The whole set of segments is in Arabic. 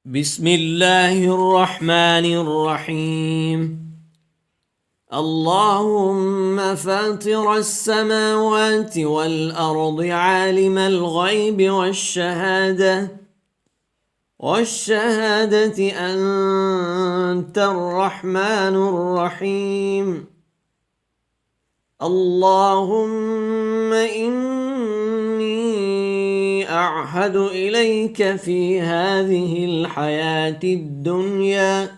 بسم الله الرحمن الرحيم. اللهم فاطر السماوات والأرض عالم الغيب والشهادة أنت الرحمن الرحيم. اللهم إني أعهد إليك في هذه الحياة الدنيا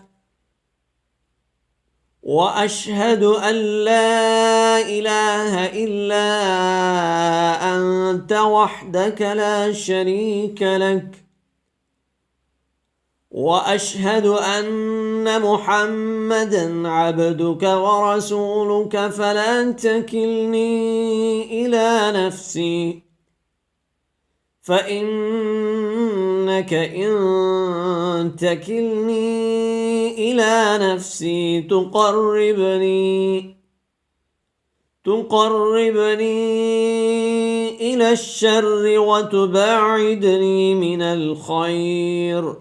وأشهد أن لا إله إلا أنت وحدك لا شريك لك، وأشهد أن محمدًا عبدك ورسولك، فلا تكلني إلى نفسي، فإنك إن تكلني إلى نفسي تقربني إلى الشر وتباعدني من الخير،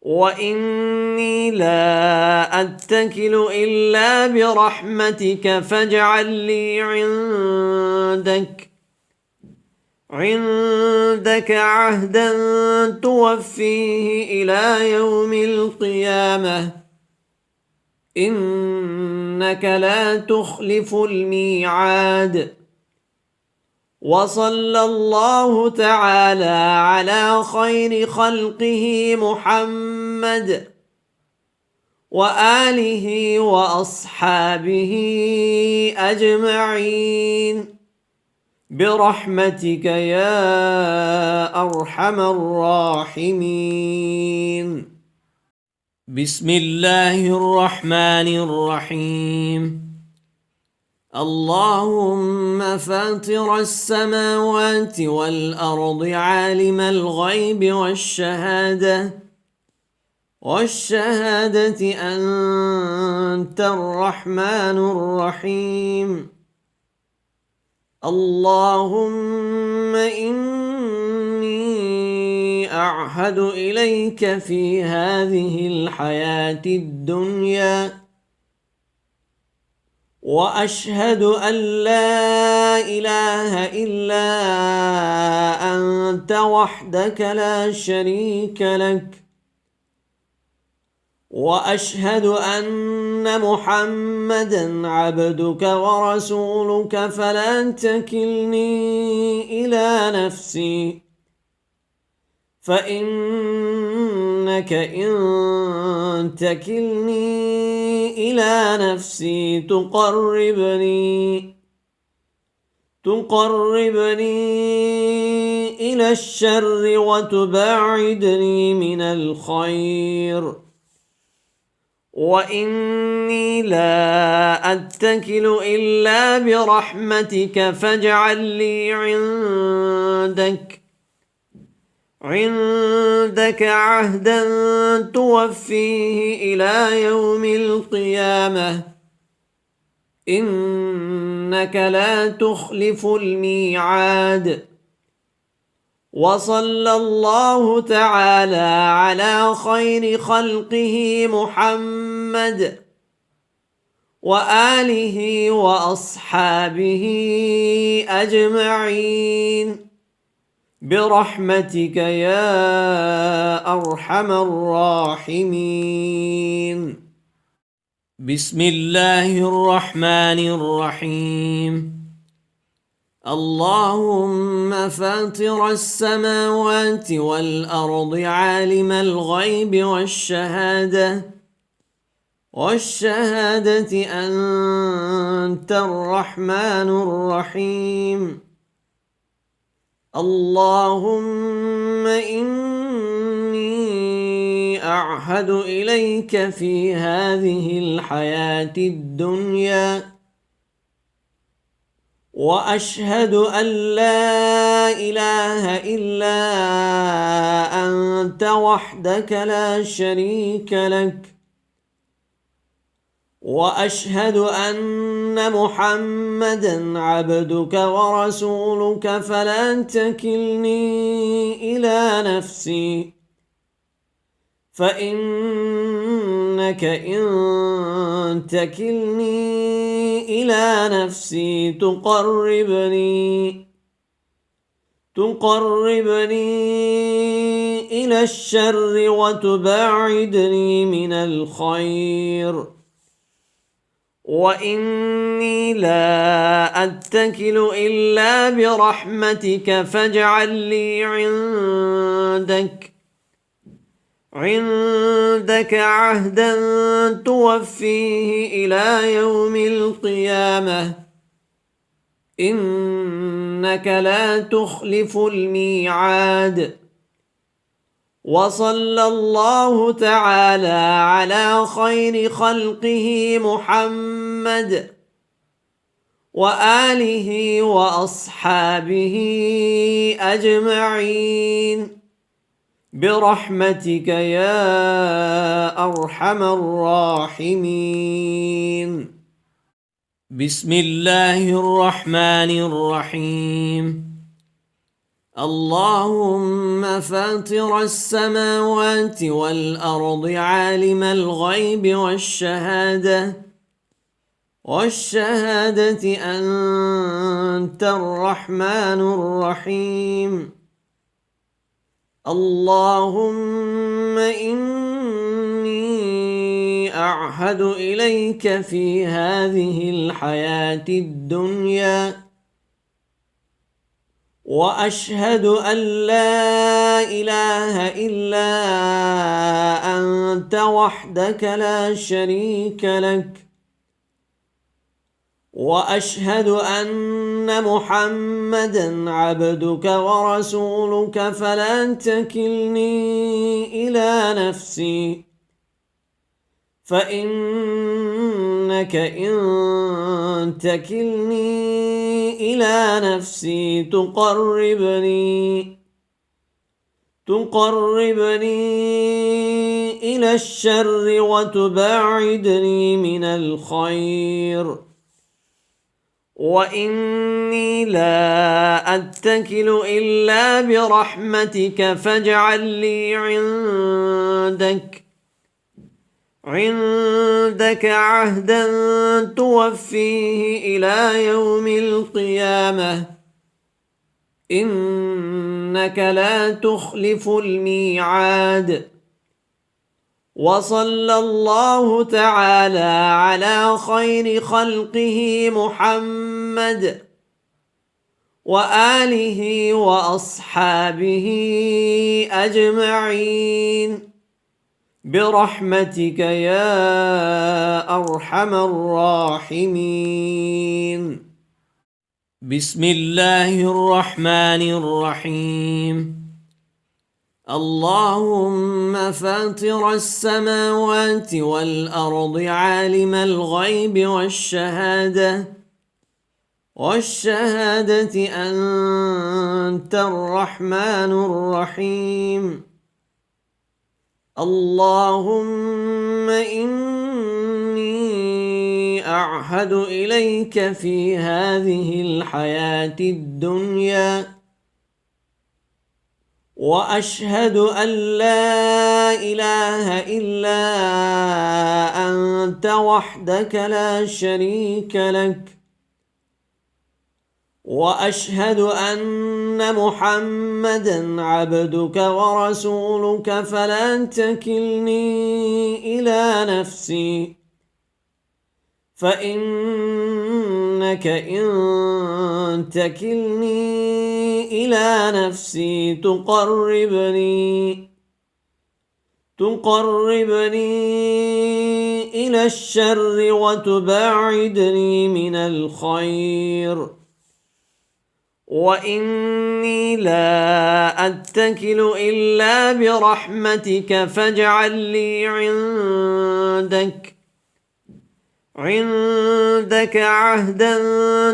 وإني لا أتكل إلا برحمتك، فاجعل لي عندك عهدا توفيه إلى يوم القيامة، إنك لا تخلف الميعاد. وصلى الله تعالى على خير خلقه محمد وآله وأصحابه أجمعين برحمتك يا أرحم الراحمين. بسم الله الرحمن الرحيم. اللهم فاطر السماوات والأرض عالم الغيب والشهادة أنت الرحمن الرحيم. اللهم إني أعهد إليك في هذه الحياة الدنيا وأشهد أن لا إله إلا أنت وحدك لا شريك لك، وأشهد أن محمدًا عبدك ورسولك، فلا تكلني إلى نفسي، فإنك إن تكلني إلى نفسي تقربني إلى الشر وتباعدني من الخير، وإني لا أتكل إلا برحمتك، فاجعل لي عندك عهدا توفيه إلى يوم القيامة، إنك لا تخلف الميعاد. وصلى الله تعالى على خير خلقه محمد وآله وأصحابه أجمعين برحمتك يا أرحم الراحمين. بسم الله الرحمن الرحيم. اللهم فاطر السماوات والأرض عالم الغيب والشهادة أنت الرحمن الرحيم. اللهم إني أعهد إليك في هذه الحياة الدنيا وأشهد أن لا إله إلا أنت وحدك لا شريك لك، وأشهد أن محمدًا عبدك ورسولك، فلا تكلني إلى نفسي، فإنك إن تكلني إلى نفسي تقربني إلى الشر وتباعدني من الخير، وإني لا أتكل إلا برحمتك فاجعل لي عندك عهدا توفيه إلى يوم القيامة، إنك لا تخلف الميعاد. وصلى الله تعالى على خير خلقه محمد وآله وأصحابه أجمعين برحمتك يا أرحم الراحمين. بسم الله الرحمن الرحيم. اللهم فاطر السماوات والأرض عالم الغيب والشهادة أنت الرحمن الرحيم. اللهم إني أعهد إليك في هذه الحياة الدنيا وأشهد أن لا إله إلا أنت وحدك لا شريك لك، وأشهد أن محمدًا عبدك ورسولك، فلا تكلني إلى نفسي، فإنك إن تكلني إلى نفسي تقربني إلى الشر وتباعدني من الخير، وإني لا أتكل إلا برحمتك فاجعل لي عندك عهدا توفيه إلى يوم القيامة، إنك لا تخلف الميعاد. وصلى الله تعالى على خير خلقه محمد وآله وأصحابه أجمعين برحمتك يا أرحم الراحمين. بسم الله الرحمن الرحيم. اللهم فاطر السماوات والأرض عالم الغيب والشهادة أنت الرحمن الرحيم. اللهم إني أعهد إليك في هذه الحياة الدنيا وأشهد أن لا إله إلا أنت وحدك لا شريك لك، وأشهد أن محمدًا عبدك ورسولك، فلا تكلني إلى نفسي، فإنك إن تكلني إلى نفسي تقربني إلى الشر وتباعدني من الخير، وإني لا أتكل إلا برحمتك فاجعل لي عندك عهدا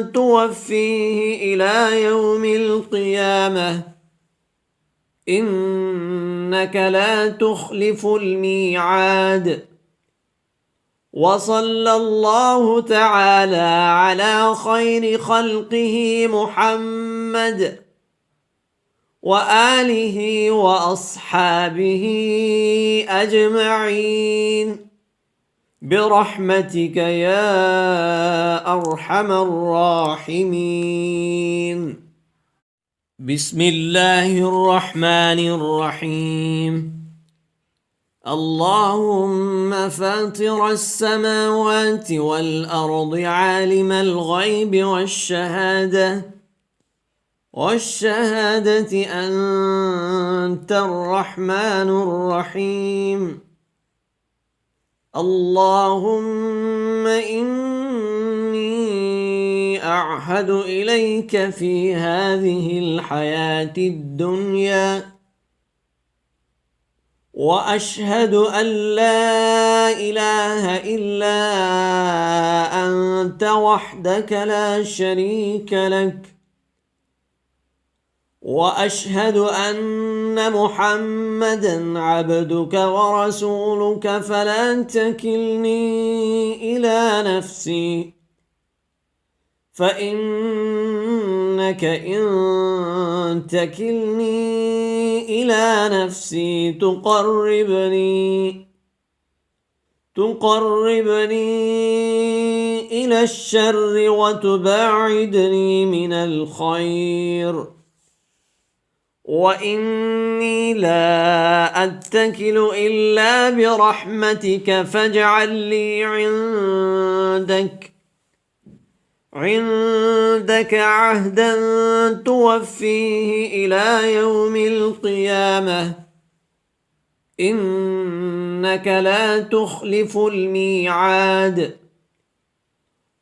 توفيه إلى يوم القيامة، إنك لا تخلف الميعاد. وصلى الله تعالى على خير خلقه محمد وآله وأصحابه أجمعين برحمتك يا أرحم الراحمين. بسم الله الرحمن الرحيم. اللهم فاطر السماوات والأرض عالم الغيب والشهادة أنت الرحمن الرحيم. اللهم إني أعهد إليك في هذه الحياة الدنيا وأشهد أن لا إله إلا أنت وحدك لا شريك لك، وأشهد أن محمدًا عبدك ورسولك، فلا تكلني إلى نفسي، فإنك إن تكلني إلى نفسي تقربني إلى الشر وتباعدني من الخير، وإني لا أتكل إلا برحمتك، فاجعل لي عندك عهدا توفيه إلى يوم القيامة، إنك لا تخلف الميعاد.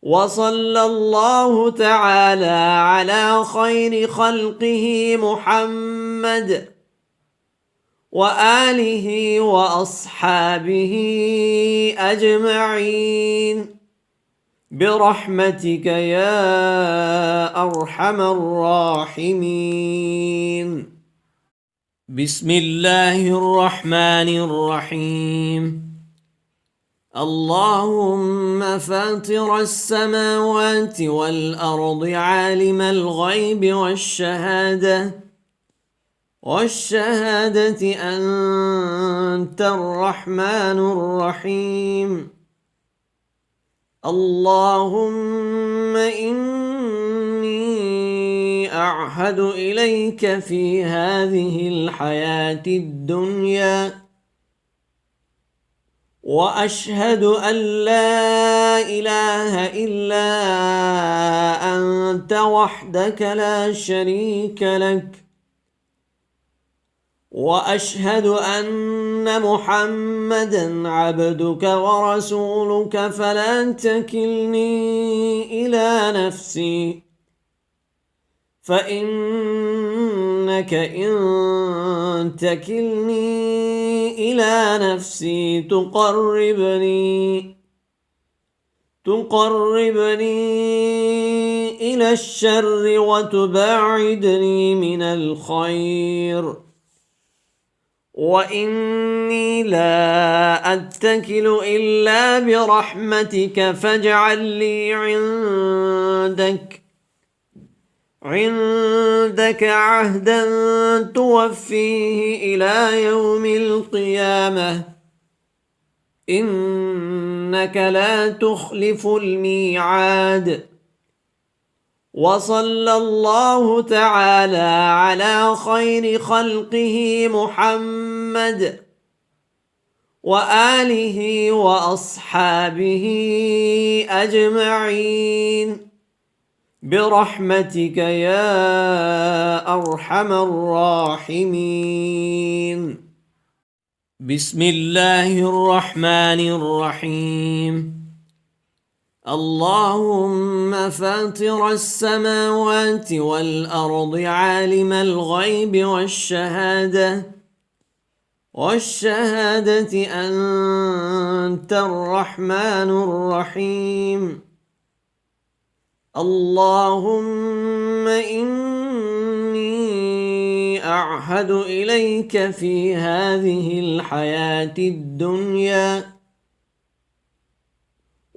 وصلى الله تعالى على خير خلقه محمد وآله وأصحابه أجمعين برحمتك يا أرحم الراحمين. بسم الله الرحمن الرحيم. اللهم فاطر السماوات والأرض عالم الغيب والشهادة أنت الرحمن الرحيم. اللهم إني أعهد إليك في هذه الحياة الدنيا وأشهد أن لا إله إلا أنت وحدك لا شريك لك، وأشهد أن محمدًا عبدك ورسولك، فلا تكلني إلى نفسي، فإنك إن تكلني إلى نفسي تقربني إلى الشر وتباعدني من الخير، وإني لا أتكل إلا برحمتك، فاجعل لي عندك عهدا توفيه إلى يوم القيامة، إنك لا تخلف الميعاد. وصلى الله تعالى على خير خلقه محمد وآله وأصحابه أجمعين برحمتك يا أرحم الراحمين. بسم الله الرحمن الرحيم. اللهم فاطر السماوات والأرض عالم الغيب والشهادة أنت الرحمن الرحيم. اللهم إني أعهد إليك في هذه الحياة الدنيا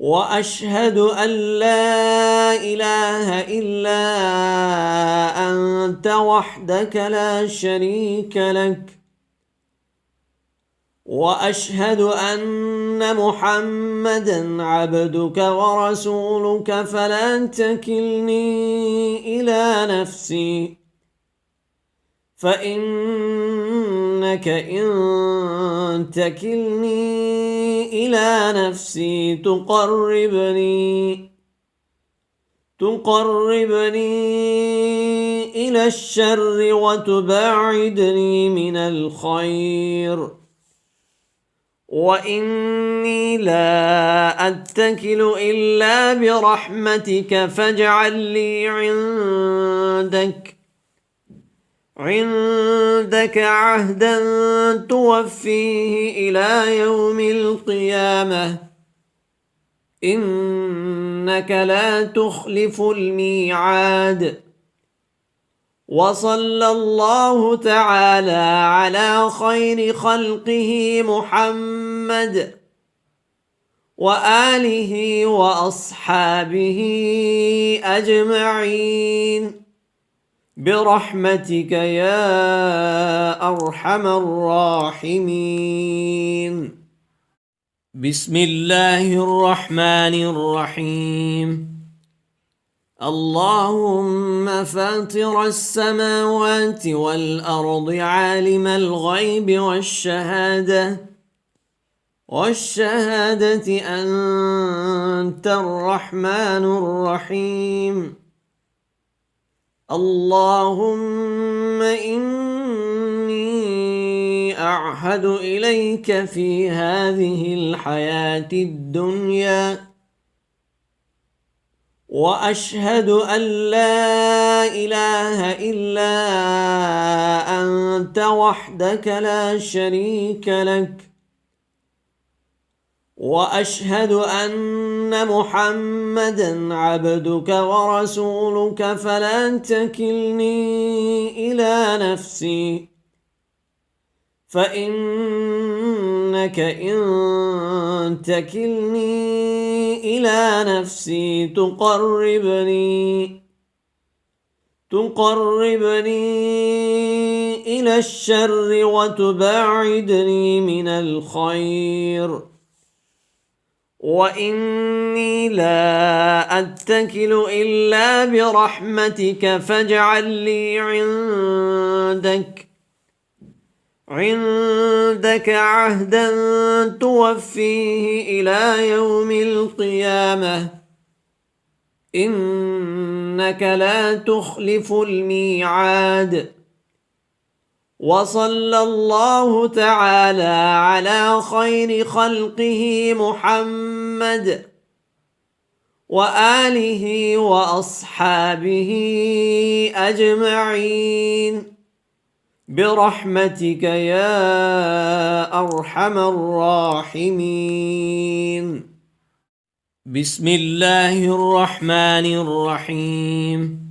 وأشهد أن لا إله إلا أنت وحدك لا شريك لك، وأشهد أن محمدًا عبدك ورسولك، فلا تكلني إلى نفسي، فإنك إن تكلني إلى نفسي تقربني إلى الشر وتباعدني من الخير، وإني لا أتكل إلا برحمتك، فاجعل لي عندك عهدا توفيه إلى يوم القيامة، إنك لا تخلف الميعاد. وصلى الله تعالى على خير خلقه محمد وآله وأصحابه أجمعين برحمتك يا أرحم الراحمين. بسم الله الرحمن الرحيم. اللهم فاطر السماوات والأرض عالم الغيب والشهادة أنت الرحمن الرحيم. اللهم إني أعهد إليك في هذه الحياة الدنيا وأشهد أن لا إله إلا أنت وحدك لا شريك لك، وأشهد أن محمدًا عبدك ورسولك، فلا تكلني إلى نفسي، فإنك إن تكلني إلى نفسي تقربني إلى الشر وتباعدني من الخير، وإني لا أتكل إلا برحمتك، فاجعل لي عندك عهدا توفيه إلى يوم القيامة، إنك لا تخلف الميعاد. وصلى الله تعالى على خير خلقه محمد وآله وأصحابه أجمعين برحمتك يا أرحم الراحمين. بسم الله الرحمن الرحيم.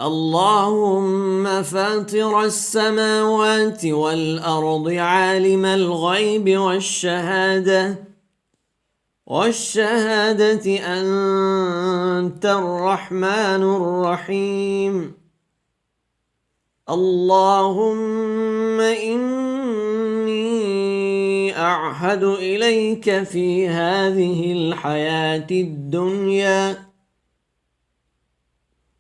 اللهم فاطر السماوات والأرض عالم الغيب والشهادة أنت الرحمن الرحيم. اللهم إني أعهد إليك في هذه الحياة الدنيا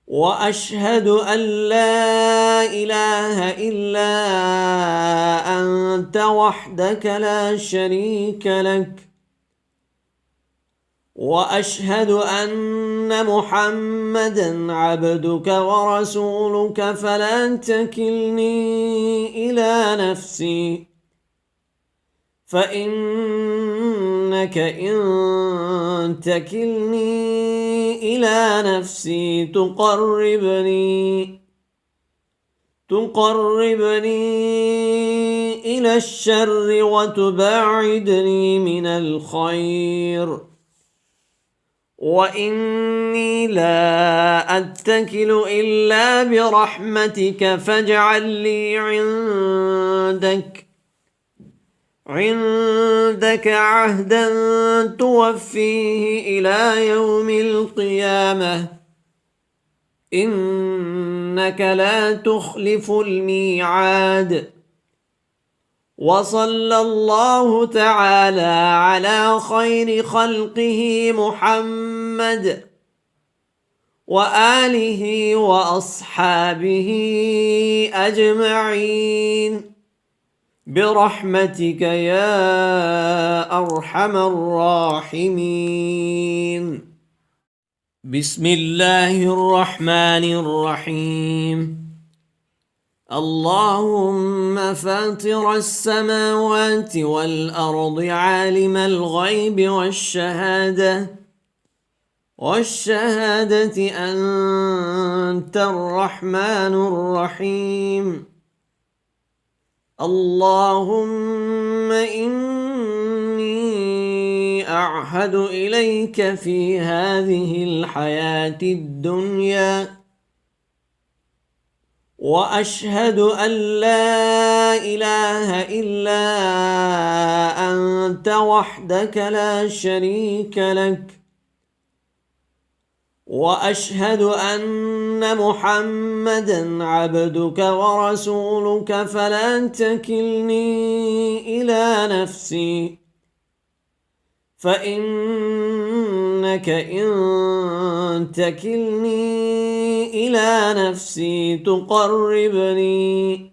وأشهد أن لا إله إلا أنت وحدك لا شريك لك، وأشهد أن محمدًا عبدك ورسولك، فلا تكلني إلى نفسي، فإنك إن تكلني إلى نفسي تقربني إلى الشر وتباعدني من الخير، وإني لا أتكل إلا برحمتك، فاجعل لي عندك عهدا توفيه إلى يوم القيامة إنك لا تخلف الميعاد. وصلى الله تعالى على خير خلقه محمد وآله وأصحابه أجمعين برحمتك يا أرحم الراحمين. بسم الله الرحمن الرحيم. اللهم فاطر السماوات والأرض عالم الغيب والشهادة أنت الرحمن الرحيم. اللهم إني أعهد إليك في هذه الحياة الدنيا وأشهد أن لا إله إلا أنت وحدك لا شريك لك، وأشهد أن محمدًا عبدك ورسولك، فلا تكلني إلى نفسي، فإنك إن تكلني إلى نفسي تقربني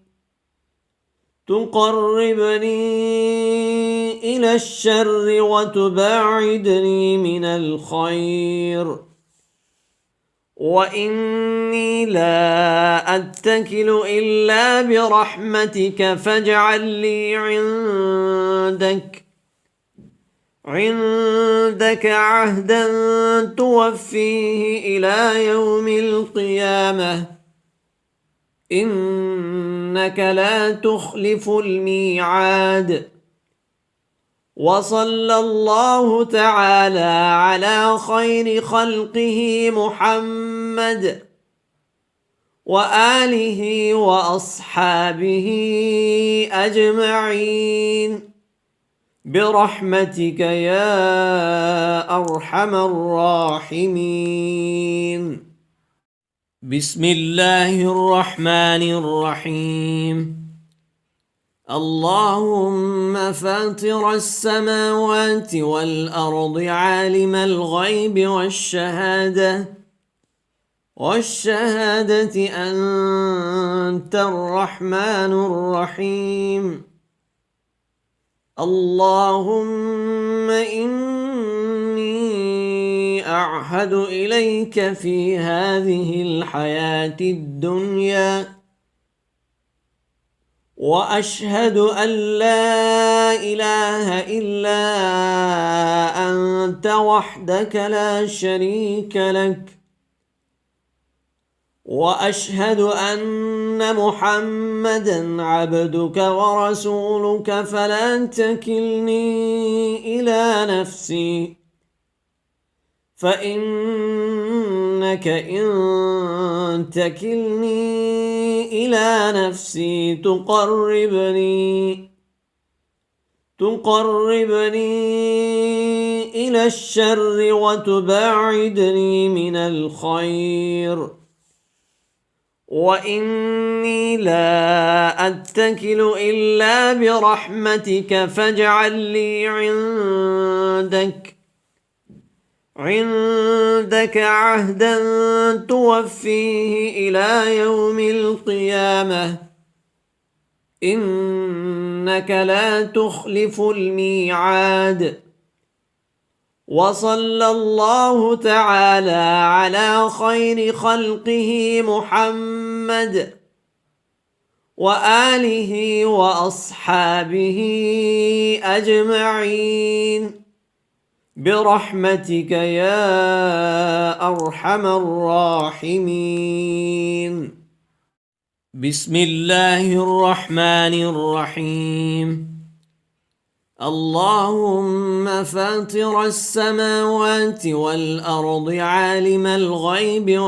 إلى الشر وتباعدني من الخير، وإني لا أتكل إلا برحمتك، فاجعل لي عندك عهدا توفيه إلى يوم القيامة إنك لا تخلف الميعاد. وصلى الله تعالى على خير خلقه محمد وآله وأصحابه أجمعين برحمتك يا أرحم الراحمين. بسم الله الرحمن الرحيم. اللهم فاطر السماوات والأرض عالم الغيب والشهادة أنت الرحمن الرحيم. اللهم إني أعهد إليك في هذه الحياة الدنيا وأشهد أن لا إله إلا أنت وحدك لا شريك لك، وأشهد أن محمدًا عبدك ورسولك، فلا تكلني إلى نفسي، فإنك إن تكلني إلى نفسي تقربني إلى الشر وتباعدني من الخير، وإني لا أتكل إلا برحمتك، فاجعل لي عندك عهدا توفيه إلى يوم القيامة إنك لا تخلف الميعاد. وصلى الله تعالى على خير خلقه محمد وآله وأصحابه أجمعين برحمتك يا أرحم الراحمين. بسم الله الرحمن الرحيم. اللهم فاطر السماوات والأرض عالم الغيب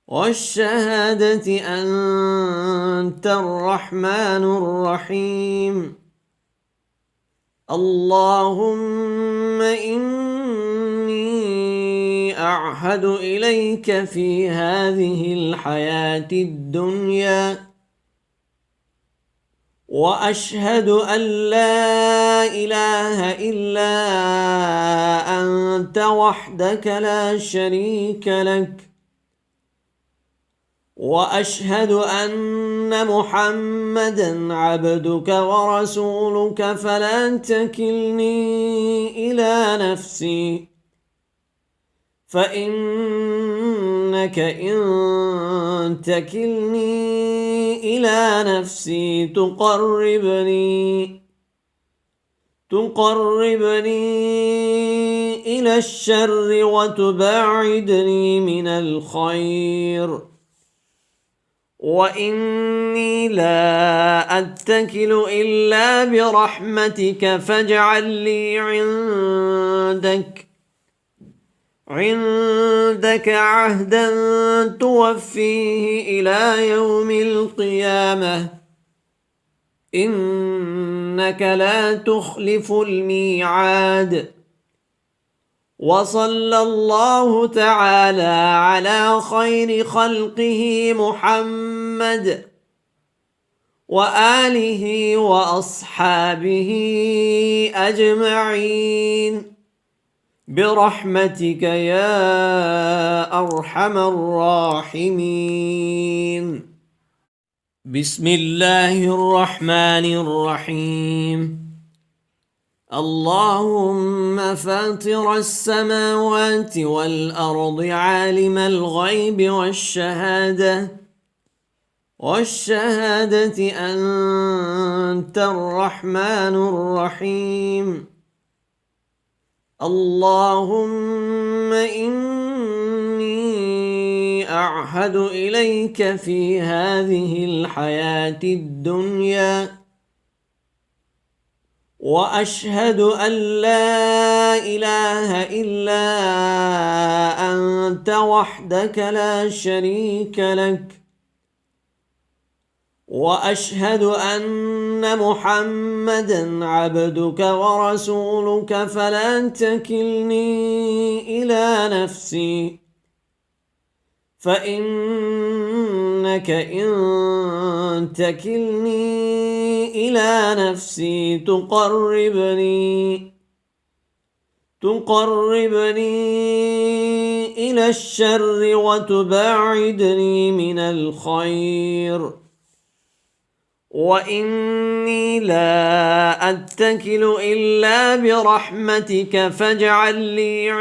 والشهادة أنت الرحمن الرحيم. اللهم إني أعهد إليك في هذه الحياة الدنيا وأشهد أن لا إله إلا أنت وحدك لا شريك لك، وأشهد أن محمدًا عبدك ورسولك، فلا تكلني إلى نفسي، فإنك إن تكلني إلى نفسي تقربني إلى الشر وتباعدني من الخير، وإني لا أتكل إلا برحمتك، فاجعل لي عندك عهدا توفيه إلى يوم القيامة، إنك لا تخلف الميعاد. وصلى الله تعالى على خير خلقه محمد وآله وأصحابه أجمعين برحمتك يا أرحم الراحمين. بسم الله الرحمن الرحيم. اللهم فاطر السماوات والأرض عالم الغيب والشهادة أنت الرحمن الرحيم. اللهم إني أعهد إليك في هذه الحياة الدنيا وأشهد أن لا إله إلا أنت وحدك لا شريك لك، وأشهد أن محمدًا عبدك ورسولك، فلا تكلني إلى نفسي، فإنك إن تكلني إلى نفسي تقربني إلى الشر وتباعدني من الخير، وإني لا أتكل إلا برحمتك، فاجعل لي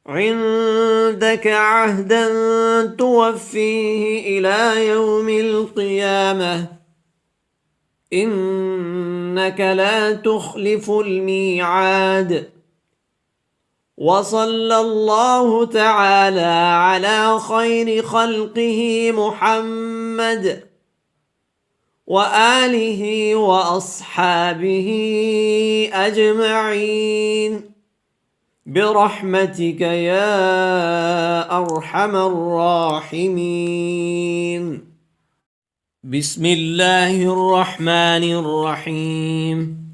عندك عهدا توفيه إلى يوم القيامة، إنك لا تخلف الميعاد. وصلى الله تعالى على خير خلقه محمد وآله وأصحابه أجمعين برحمتك يا أرحم الراحمين. بسم الله الرحمن الرحيم.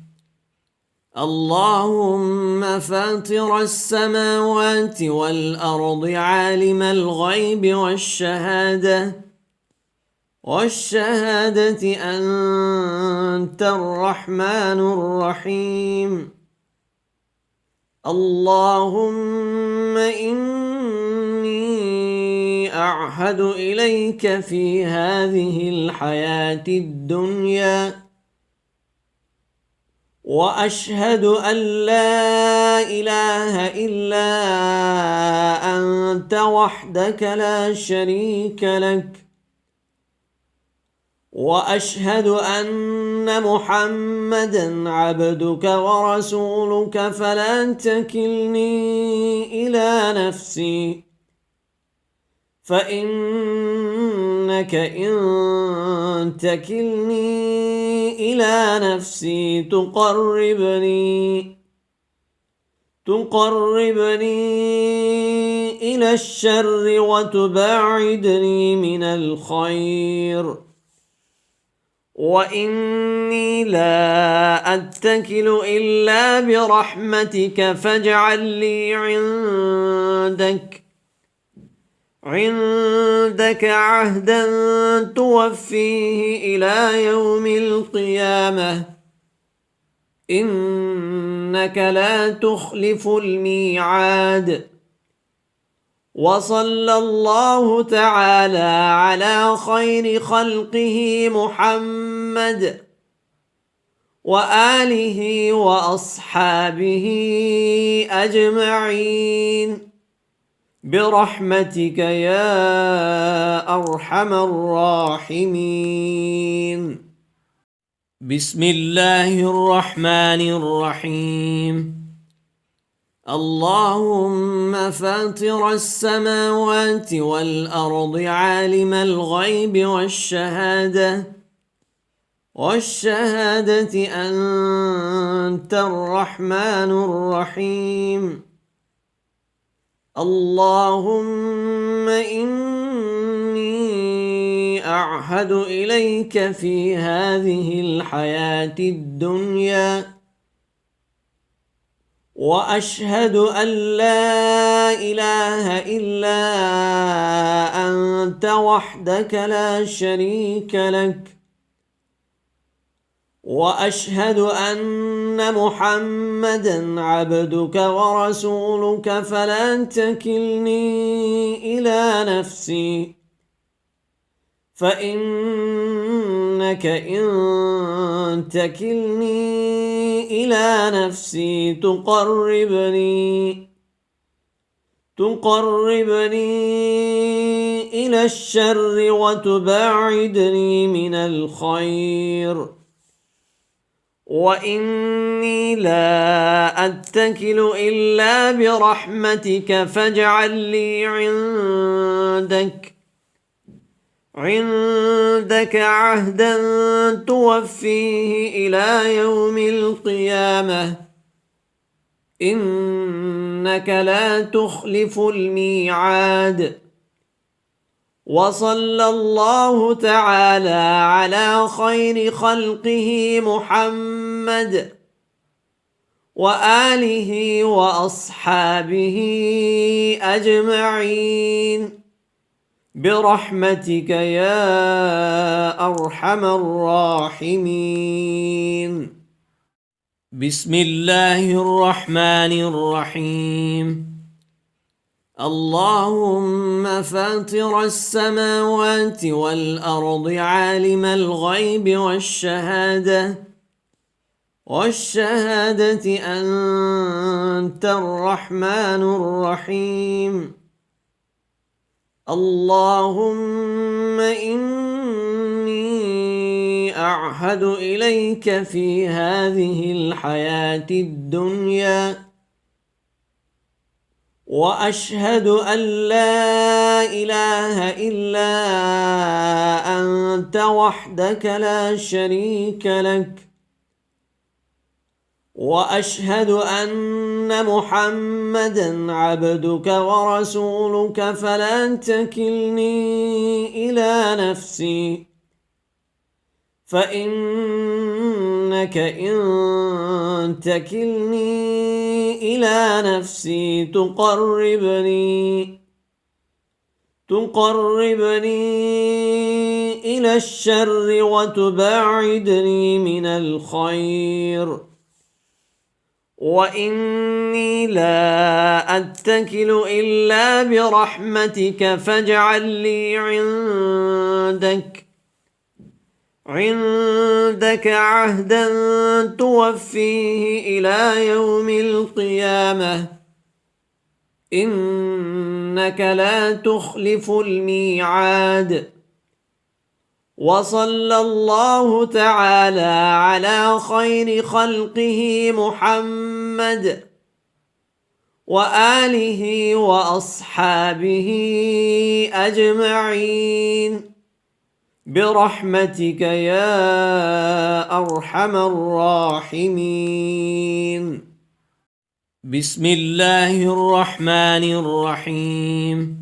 اللهم فاطر السماوات والأرض عالم الغيب والشهادة أنت الرحمن الرحيم. اللهم إني أعهد إليك في هذه الحياة الدنيا وأشهد أن لا إله إلا أنت وحدك لا شريك لك، وأشهد أن محمدًا عبدك ورسولك، فلا تكلني إلى نفسي، فإنك إن تكلني إلى نفسي تقربني إلى الشر وتباعدني من الخير. وإني لا أتكل إلا برحمتك فاجعل لي عندك عهدا توفيه إلى يوم القيامة، إنك لا تخلف الميعاد. وصلى الله تعالى على خير خلقه محمد وآله وأصحابه أجمعين برحمتك يا أرحم الراحمين. بسم الله الرحمن الرحيم. اللهم فاطر السماوات والأرض عالم الغيب والشهادة أنت الرحمن الرحيم. اللهم إني أعهد إليك في هذه الحياة الدنيا وأشهد أن لا إله إلا أنت وحدك لا شريك لك، وأشهد أن محمدًا عبدك ورسولك، فلا تكلني إلى نفسي، فإنك إن تكلني إلى نفسي تقربني إلى الشر وتباعدني من الخير. وإني لا أتكل إلا برحمتك فاجعل لي عندك عهدا توفيه إلى يوم القيامة، إنك لا تخلف الميعاد. وصلى الله تعالى على خير خلقه محمد وآله وأصحابه أجمعين برحمتك يا أرحم الراحمين. بسم الله الرحمن الرحيم. اللهم فاطر السماوات والأرض عالم الغيب والشهادة أنت الرحمن الرحيم. اللهم إني أعهد إليك في هذه الحياة الدنيا وأشهد أن لا إله إلا أنت وحدك لا شريك لك، وأشهد أن محمدًا عبدك ورسولك، فلا تكلني إلى نفسي، فإنك إن تكلني إلى نفسي تقربني إلى الشر وتباعدني من الخير. وإني لا أتكل إلا برحمتك فاجعل لي عندك عهدا توفيه إلى يوم القيامة، إنك لا تخلف الميعاد. وصلى الله تعالى على خير خلقه محمد وآله وأصحابه أجمعين برحمتك يا أرحم الراحمين. بسم الله الرحمن الرحيم.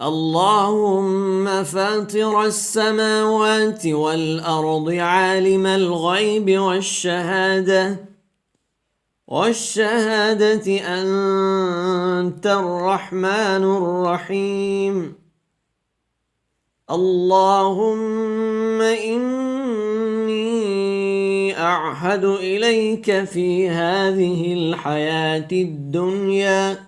اللهم فاطر السماوات والأرض عالم الغيب والشهادة أنت الرحمن الرحيم. اللهم إني أعهد إليك في هذه الحياة الدنيا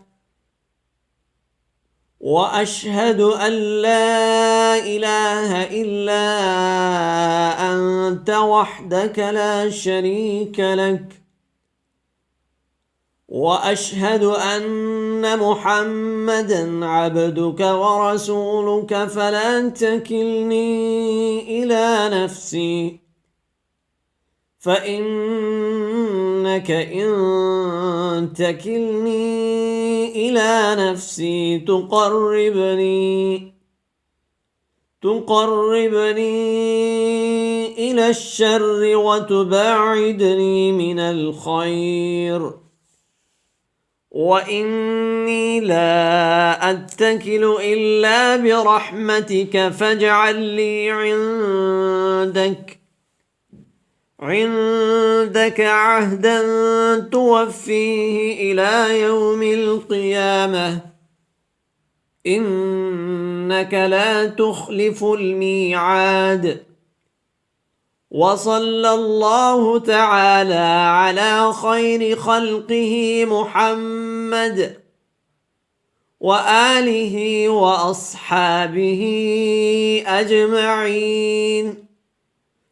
وأشهد أن لا إله إلا أنت وحدك لا شريك لك، وأشهد أن محمدًا عبدك ورسولك، فلا تكلني إلى نفسي، فإنك إن تكلني إلى نفسي تقربني إلى الشر وتباعدني من الخير، وإني لا أتكل إلا برحمتك، فاجعل لي عندك عهدا توفيه إلى يوم القيامة، إنك لا تخلف الميعاد. وصلى الله تعالى على خير خلقه محمد وآله وأصحابه أجمعين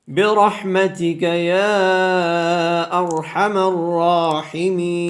برحمتك يا أرحم الراحمين.